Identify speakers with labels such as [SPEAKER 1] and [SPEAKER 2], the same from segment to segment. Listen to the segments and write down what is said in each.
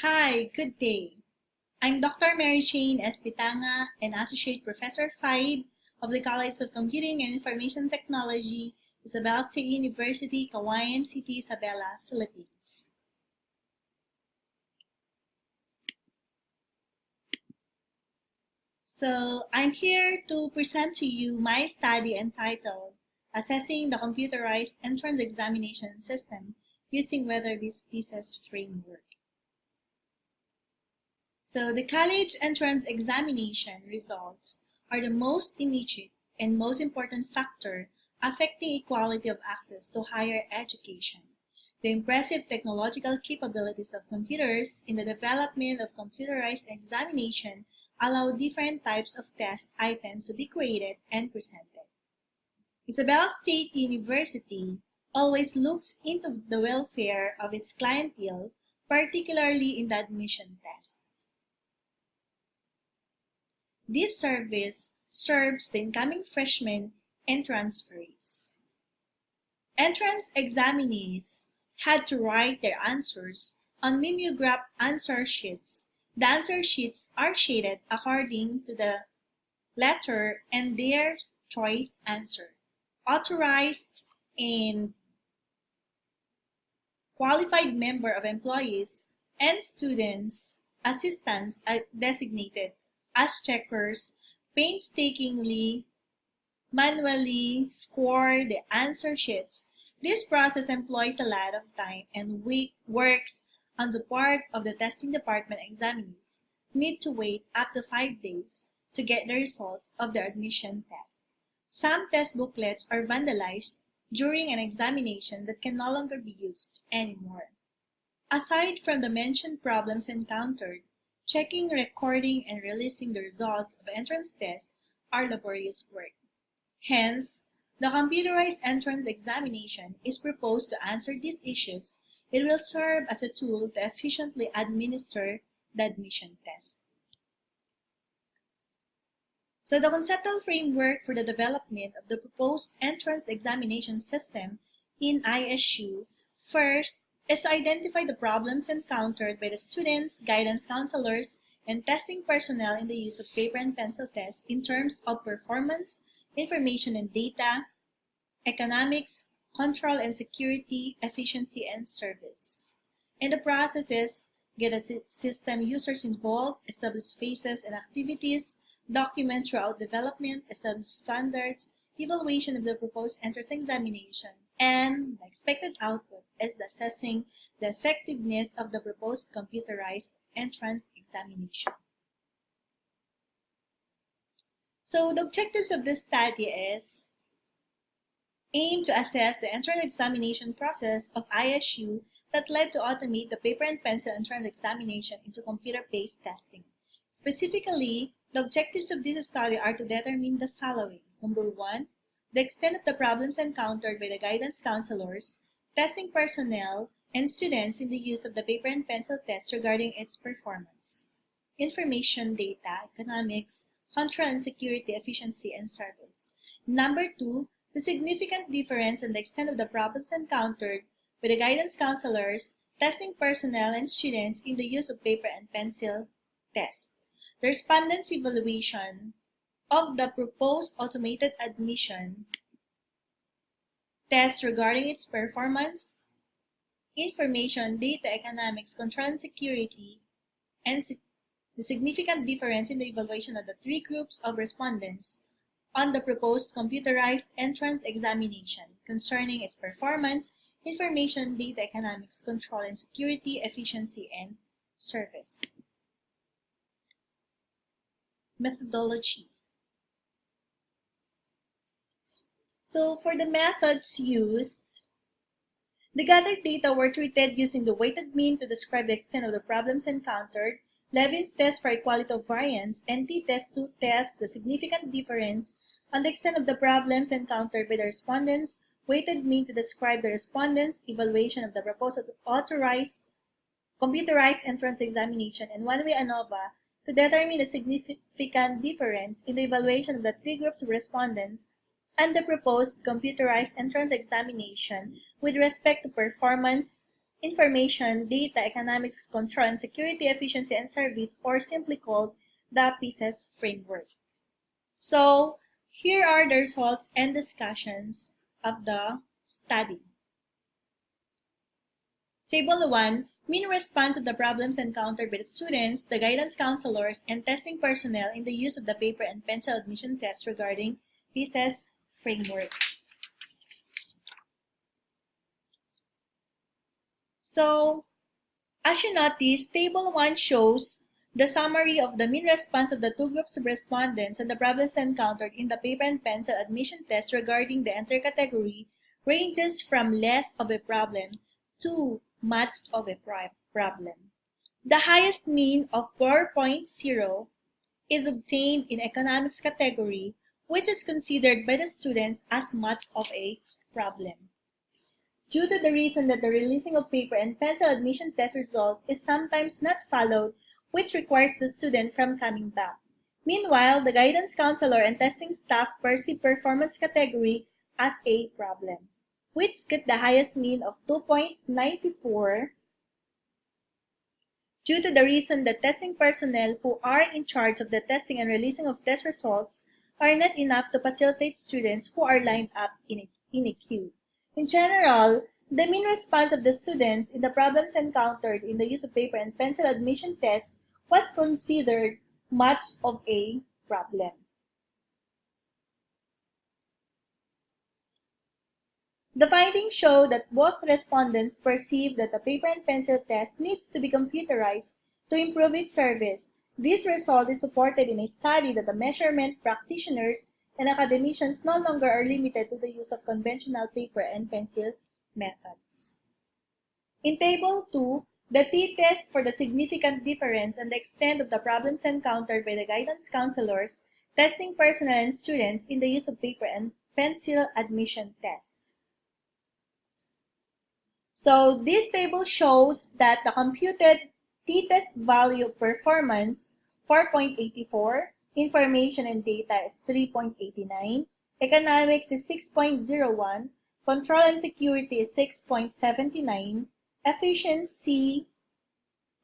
[SPEAKER 1] Hi, good day. I'm Dr. Mary Jane S. Bitanga, and Associate Professor 5 of the College of Computing and Information Technology, Isabela State University, Cauayan City, Isabela, Philippines. So, I'm here to present to you my study entitled Assessing the Computerized Entrance Examination System using Wetherbe's PISA framework. So the college entrance examination results are the most immediate and most important factor affecting equality of access to higher education. The impressive technological capabilities of computers in the development of computerized examination allow different types of test items to be created and presented. Isabela State University always looks into the welfare of its clientele, particularly in the admission test. This service serves the incoming freshmen and transferees. Entrance examinees had to write their answers on mimeograph answer sheets. The answer sheets are shaded according to the letter and their choice answer. Authorized and qualified member of employees and students, assistants are designated as checkers painstakingly manually score the answer sheets. This process employs a lot of time and works on the part of the testing department. Examinees need to wait up to 5 days to get the results of their admission test. Some test booklets are vandalized during an examination that can no longer be used anymore. Aside from the mentioned problems encountered, checking, recording, and releasing the results of entrance tests are laborious work. Hence, the computerized entrance examination is proposed to answer these issues. It will serve as a tool to efficiently administer the admission test. So the conceptual framework for the development of the proposed entrance examination system in ISU first is to identify the problems encountered by the students, guidance counselors, and testing personnel in the use of paper and pencil tests in terms of performance, information and data, economics, control and security, efficiency, and service. In the processes, get a system users involved, establish phases and activities, document throughout development, establish standards, evaluation of the proposed entrance examination, and the expected output is assessing the effectiveness of the proposed computerized entrance examination. So the objectives of this study is aim to assess the entrance examination process of ISU that led to automate the paper and pencil entrance examination into computer-based testing. Specifically, the objectives of this study are to determine the following. Number 1, the extent of the problems encountered by the guidance counselors, testing personnel, and students in the use of the paper and pencil test regarding its performance. Information, data, economics, control and security, efficiency, and service. Number 2, the significant difference in the extent of the problems encountered by the guidance counselors, testing personnel, and students in the use of paper and pencil test. The respondents' evaluation of the proposed automated admission test regarding its performance, information, data, economics, control and security, and the significant difference in the evaluation of the 3 groups of respondents on the proposed computerized entrance examination concerning its performance, information, data, economics, control and security, efficiency, and service. Methodology. So for the methods used, the gathered data were treated using the weighted mean to describe the extent of the problems encountered, Levin's test for equality of variance, and t-test to test the significant difference on the extent of the problems encountered by the respondents, weighted mean to describe the respondents' evaluation of the proposed authorized computerized entrance examination, and one-way ANOVA to determine the significant difference in the evaluation of the 3 groups of respondents and the proposed computerized entrance examination with respect to performance, information, data, economics, control, and security, efficiency, and service, or simply called the PISA framework. So, here are the results and discussions of the study. Table 1, mean response of the problems encountered by the students, the guidance counselors, and testing personnel in the use of the paper and pencil admission test regarding PISA framework. So, as you notice, Table 1 shows the summary of the mean response of the two groups of respondents and the problems encountered in the paper and pencil admission test regarding the entire category ranges from less of a problem to much of a problem. The highest mean of 4.0 is obtained in economics category, which is considered by the students as much of a problem, due to the reason that the releasing of paper and pencil admission test result is sometimes not followed, which requires the student from coming back. Meanwhile, the guidance counselor and testing staff perceive performance category as a problem, which get the highest mean of 2.94 due to the reason that testing personnel who are in charge of the testing and releasing of test results are not enough to facilitate students who are lined up in a queue. In general, the mean response of the students in the problems encountered in the use of paper and pencil admission test was considered much of a problem. The findings show that both respondents perceive that the paper and pencil test needs to be computerized to improve its service. This result is supported in a study that the measurement practitioners and academicians no longer are limited to the use of conventional paper and pencil methods. In Table 2, the t-test for the significant difference and the extent of the problems encountered by the guidance counselors, testing personnel, and students in the use of paper and pencil admission test. So this table shows that the computed t-test value of performance 4.84, information and data is 3.89, economics is 6.01, control and security is 6.79, efficiency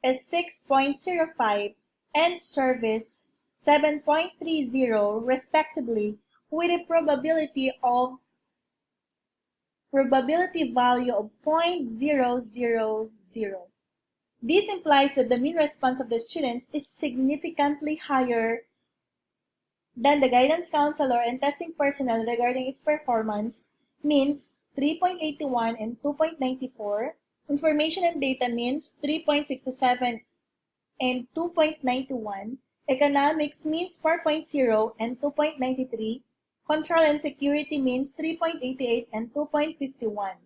[SPEAKER 1] is 6.05, and service 7.30 respectively, with a probability value of 0.000. This implies that the mean response of the students is significantly higher than the guidance counselor and testing personnel regarding its performance, means 3.81 and 2.94, information and data means 3.67 and 2.91, economics means 4.0 and 2.93, control and security means 3.88 and 2.51.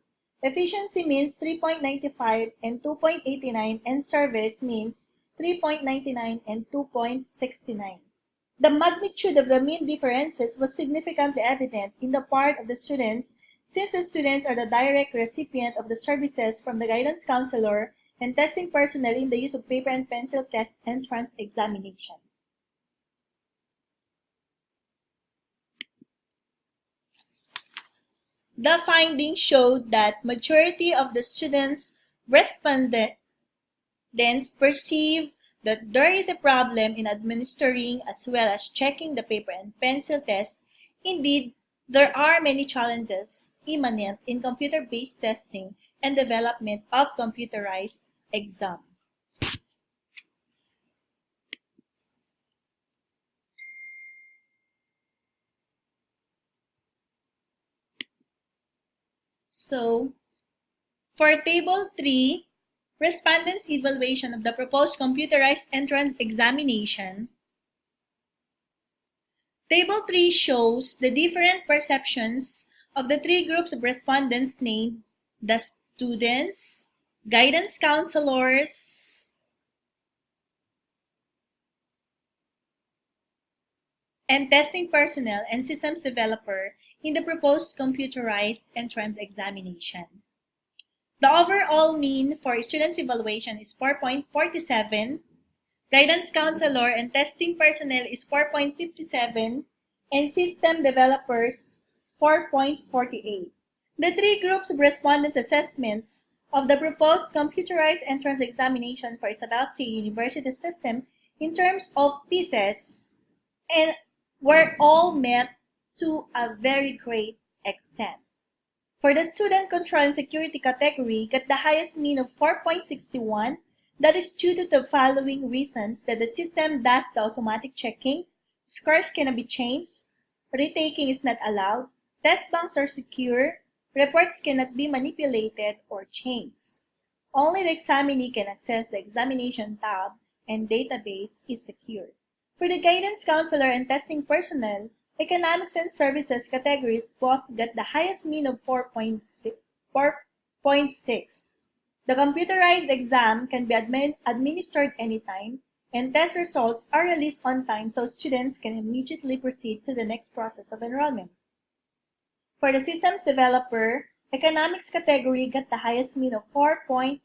[SPEAKER 1] Efficiency means 3.95 and 2.89, and service means 3.99 and 2.69. The magnitude of the mean differences was significantly evident in the part of the students, since the students are the direct recipient of the services from the guidance counselor and testing personnel in the use of paper and pencil test entrance examination. The findings showed that majority of the students respondents perceive that there is a problem in administering as well as checking the paper and pencil test. Indeed, there are many challenges immanent in computer-based testing and development of computerized exam. So, for Table 3, respondents' evaluation of the proposed computerized entrance examination, Table 3 shows the different perceptions of the three groups of respondents named the students, guidance counselors, and testing personnel and systems developer in the proposed computerized entrance examination. The overall mean for students' evaluation is 4.47, guidance counselor and testing personnel is 4.57, and system developers 4.48. The three groups of respondents' assessments of the proposed computerized entrance examination for Isabela State University system in terms of pieces and were all met to a very great extent. For the student control and security category, got the highest mean of 4.61. That is due to the following reasons: that the system does the automatic checking, scores cannot be changed, retaking is not allowed, test banks are secure, reports cannot be manipulated or changed. Only the examinee can access the examination tab and database is secured. For the guidance counselor and testing personnel, economics and services categories both got the highest mean of 4.6. The computerized exam can be administered anytime, and test results are released on time so students can immediately proceed to the next process of enrollment. For the systems developer, economics category got the highest mean of 4.57.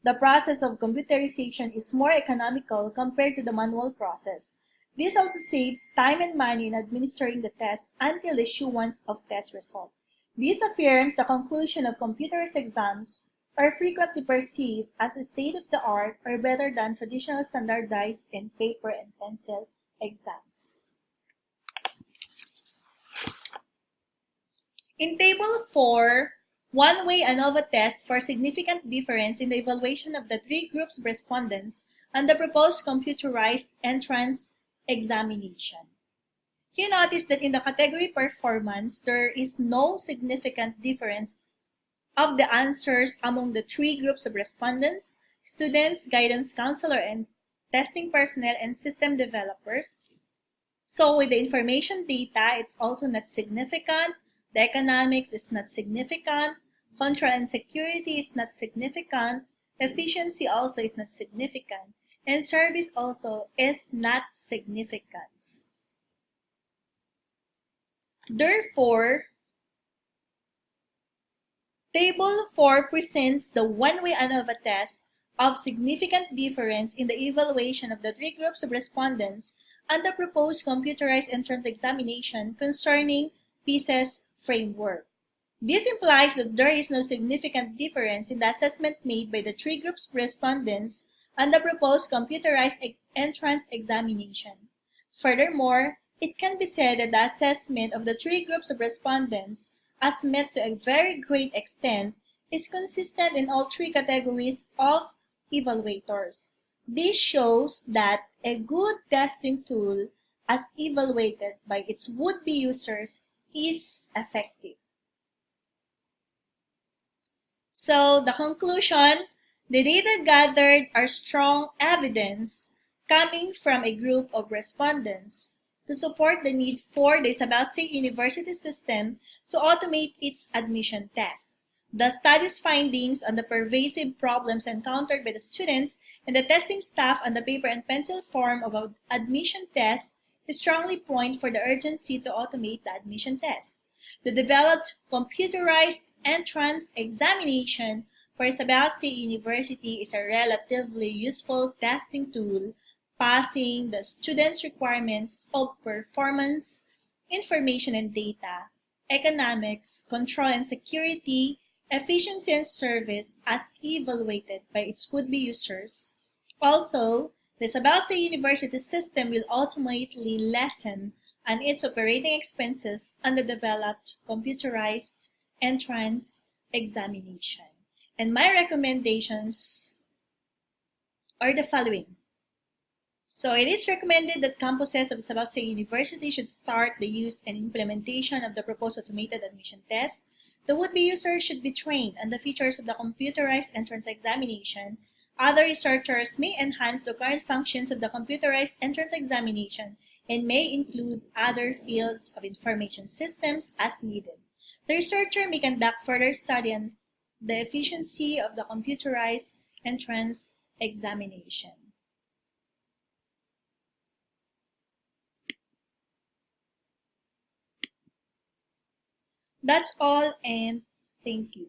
[SPEAKER 1] The process of computerization is more economical compared to the manual process. This also saves time and money in administering the test until the issuance of test result. This affirms the conclusion of computerized exams are frequently perceived as a state-of-the-art or better than traditional standardized and paper and pencil exams. In Table 4, one-way ANOVA test for significant difference in the evaluation of the three groups of respondents and the proposed computerized entrance examination. You notice that in the category performance, there is no significant difference of the answers among the three groups of respondents: students, guidance counselor, and testing personnel and system developers. So with the information data, it's also not significant. The economics is not significant. Control and security is not significant. Efficiency also is not significant. And service also is not significant. Therefore, Table 4 presents the one-way ANOVA test of significant difference in the evaluation of the three groups of respondents and the proposed computerized entrance examination concerning pieces framework. This implies that there is no significant difference in the assessment made by the three groups of respondents and the proposed computerized entrance examination. Furthermore, it can be said that the assessment of the three groups of respondents, as met to a very great extent, is consistent in all three categories of evaluators. This shows that a good testing tool, as evaluated by its would-be users, is effective. So, the conclusion: the data gathered are strong evidence coming from a group of respondents to support the need for the Isabela State University system to automate its admission test. The study's findings on the pervasive problems encountered by the students and the testing staff on the paper and pencil form of an admission test strongly point for the urgency to automate the admission test. The developed computerized entrance examination for Isabela State University is a relatively useful testing tool, passing the students' requirements of performance, information and data, economics, control and security, efficiency and service as evaluated by its would-be users. Also, the Isabela State University system will ultimately lessen and its operating expenses on the developed computerized entrance examination. And my recommendations are the following. So it is recommended that campuses of Isabela State University should start the use and implementation of the proposed automated admission test. The would-be user should be trained on the features of the computerized entrance examination. Other researchers may enhance the current functions of the computerized entrance examination and may include other fields of information systems as needed. The researcher may conduct further study on the efficiency of the computerized entrance examination. That's all, and thank you.